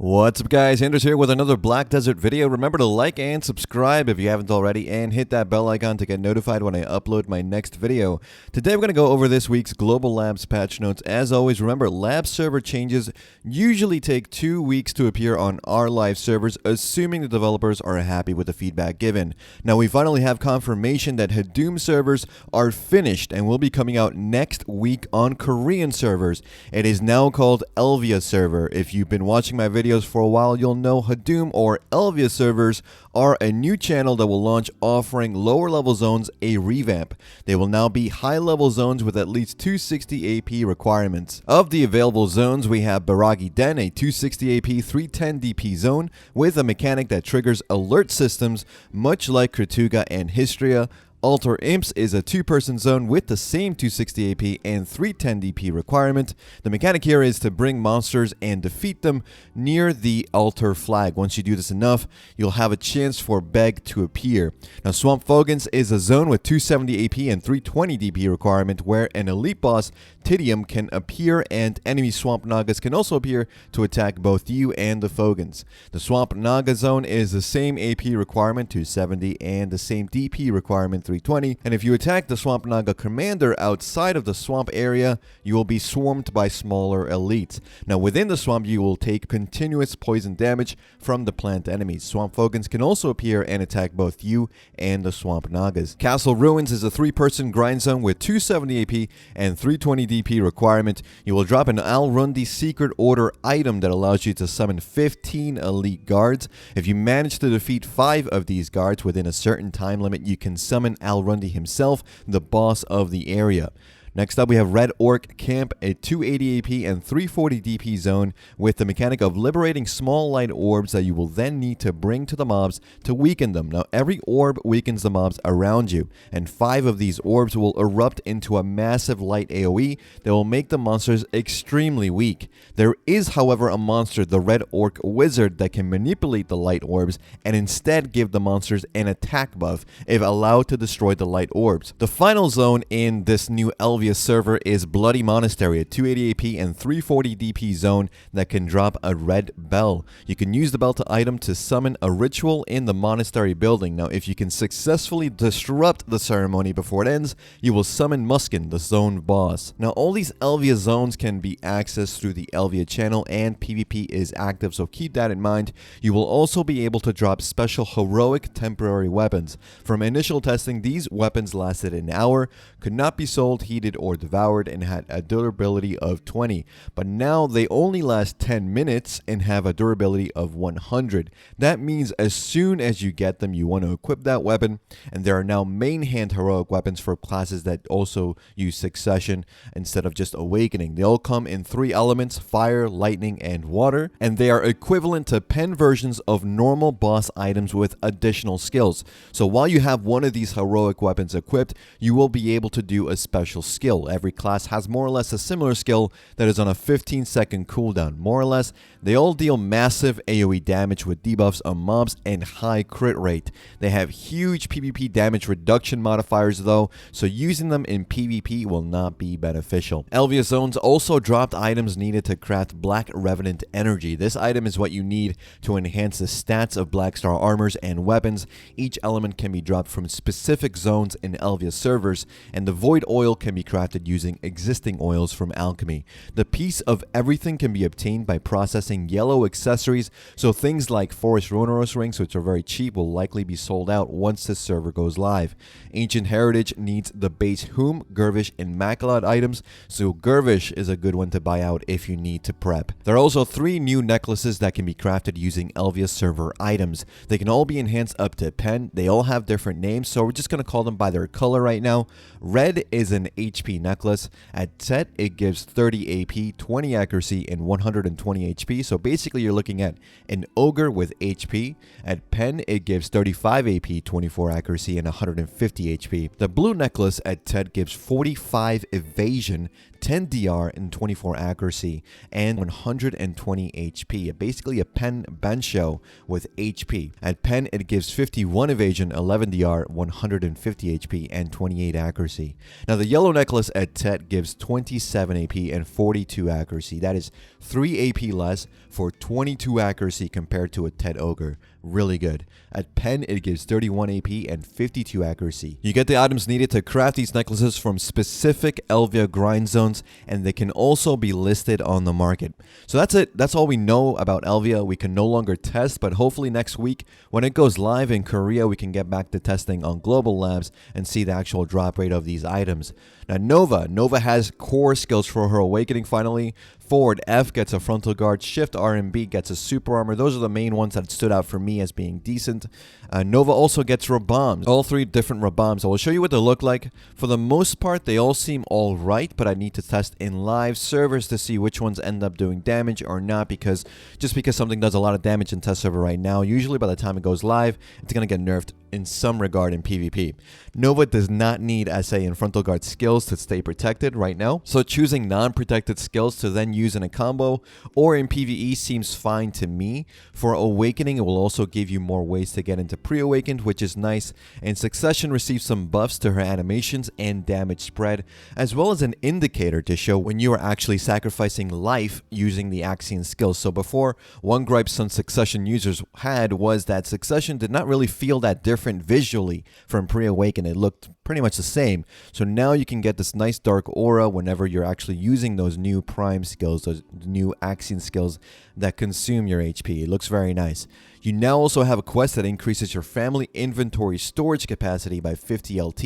What's up guys, Anders here with another Black Desert video. Remember to like and subscribe if you haven't already, and hit that bell icon to get notified when I upload my next video. Today we're going to go over this week's Global Labs patch notes. As always, remember, lab server changes usually take 2 weeks to appear on our live servers, assuming the developers are happy with the feedback given. Now we finally have confirmation that Hadum servers are finished and will be coming out next week on Korean servers. It is now called Elvia server. If you've been watching my videos for a while, you'll know Hadum or Elvia servers are a new channel that will launch, offering lower level zones a revamp. They will now be high level zones with at least 260 AP requirements. Of the available zones, we have Baragi Den, a 260 AP 310 DP zone with a mechanic that triggers alert systems much like Krituga and Histria. Altar Imps is a 2-person zone with the same 260 AP and 310 DP requirement. The mechanic here is to bring monsters and defeat them near the altar flag. Once you do this enough, you'll have a chance for Beg to appear. Now, Swamp Fogans is a zone with 270 AP and 320 DP requirement where an elite boss, Tidium, can appear, and enemy Swamp Nagas can also appear to attack both you and the Fogans. The Swamp Naga zone is the same AP requirement, 270, and the same DP requirement, 320, and if you attack the Swamp Naga commander outside of the swamp area, you will be swarmed by smaller elites. Now within the swamp, you will take continuous poison damage from the plant enemies. Swamp Fogans can also appear and attack both you and the Swamp Nagas. Castle Ruins is a 3-person grind zone with 270 AP and 320 DP requirement. You will drop an Al-Rundi Secret Order item that allows you to summon 15 elite guards. If you manage to defeat 5 of these guards within a certain time limit, you can summon Al-Rundi himself, the boss of the area. Next up, we have Red Orc Camp, a 280 AP and 340 DP zone with the mechanic of liberating small light orbs that you will then need to bring to the mobs to weaken them. Now, every orb weakens the mobs around you, and 5 of these orbs will erupt into a massive light AoE that will make the monsters extremely weak. There is, however, a monster, the Red Orc Wizard, that can manipulate the light orbs and instead give the monsters an attack buff if allowed to destroy the light orbs. The final zone in this new Elvia server is Bloody Monastery, a 280 AP and 340 DP zone that can drop a red bell. You can use the bell to item to summon a ritual in the monastery building. Now, if you can successfully disrupt the ceremony before it ends, you will summon Muskin, the zone boss. Now, all these Elvia zones can be accessed through the Elvia channel, and PvP is active, so keep that in mind. You will also be able to drop special heroic temporary weapons. From initial testing, these weapons lasted an hour, could not be sold, heated, or devoured, and had a durability of 20, but now they only last 10 minutes and have a durability of 100. That means as soon as you get them, you want to equip that weapon, and there are now main hand heroic weapons for classes that also use succession instead of just awakening. They all come in 3 elements: fire, lightning, and water, and they are equivalent to pen versions of normal boss items with additional skills. So while you have one of these heroic weapons equipped, you will be able to do a special skill. Every class has more or less a similar skill that is on a 15-second cooldown. More or less, they all deal massive AoE damage with debuffs on mobs and high crit rate. They have huge PvP damage reduction modifiers though, so using them in PvP will not be beneficial. Elvia zones also dropped items needed to craft Black Revenant Energy. This item is what you need to enhance the stats of Black Star armors and weapons. Each element can be dropped from specific zones in Elvia servers, and the Void Oil can be crafted using existing oils from alchemy. The piece of everything can be obtained by processing yellow accessories, so things like Forest Rhonoros rings, which are very cheap, will likely be sold out once this server goes live. Ancient Heritage needs the base Hum, Gervish, and Makalot items, so Gervish is a good one to buy out if you need to prep. There are also 3 new necklaces that can be crafted using Elvia server items. They can all be enhanced up to pen. They all have different names, so we're just going to call them by their color right now. Red is an HP necklace. At set, it gives 30 AP, 20 accuracy, and 120 HP. So basically, you're looking at an ogre with HP. At pen, it gives 35 AP, 24 accuracy, and 150 HP. The blue necklace at TED gives 45 evasion, 10 DR and 24 accuracy, and 120 HP. Basically a pen Banshou with HP. At pen, it gives 51 evasion, 11 DR, 150 HP, and 28 accuracy. Now the yellow necklace at Tet gives 27 AP and 42 accuracy. That is 3 AP less for 22 accuracy compared to a Tet Ogre. Really good. At pen, it gives 31 AP and 52 accuracy. You get the items needed to craft these necklaces from specific Elvia grind zones, and they can also be listed on the market. So that's it. That's all we know about Elvia. We can no longer test, but hopefully next week when it goes live in Korea, we can get back to testing on global labs and see the actual drop rate of these items. Now Nova has core skills for her awakening finally. Forward F gets a frontal guard, Shift R and B gets a super armor. Those are the main ones that stood out for me as being decent. Nova also gets Rabams, all 3 different Rabams. I will show you what they look like. For the most part, they all seem alright, but I need to test in live servers to see which ones end up doing damage or not, because just because something does a lot of damage in test server right now, usually by the time it goes live, it's going to get nerfed in some regard in PvP. Nova does not need SA and frontal guard skills to stay protected right now, so choosing non-protected skills to then use in a combo or in PvE seems fine to me. For awakening, it will also give you more ways to get into pre-awakened, which is nice, and Succession receives some buffs to her animations and damage spread, as well as an indicator to show when you are actually sacrificing life using the Axion skills. So before, one gripe some Succession users had was that Succession did not really feel that different visually from pre-awakened. It looked pretty much the same. So now you can get this nice dark aura whenever you're actually using those new prime skills, those new Axion skills that consume your HP. It looks very nice. You now also have a quest that increases your family inventory storage capacity by 50 LT.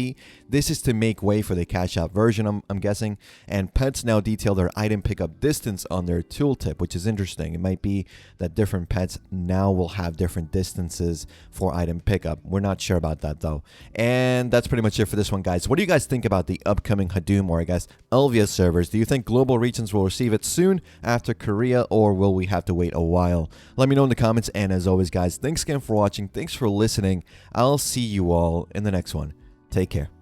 This is to make way for the cash out version, I'm guessing. And pets now detail their item pickup distance on their tooltip, which is interesting. It might be that different pets now will have different distances for item pickup. We're not sure about that though. And that's pretty much it for this one, guys. What do you guys think about the upcoming Hadum, or I guess Elvia servers? Do you think global regions will receive it soon after Korea, or will we have to wait a while? Let me know in the comments, and as always, guys, thanks again for watching. Thanks for listening. I'll see you all in the next one. Take care.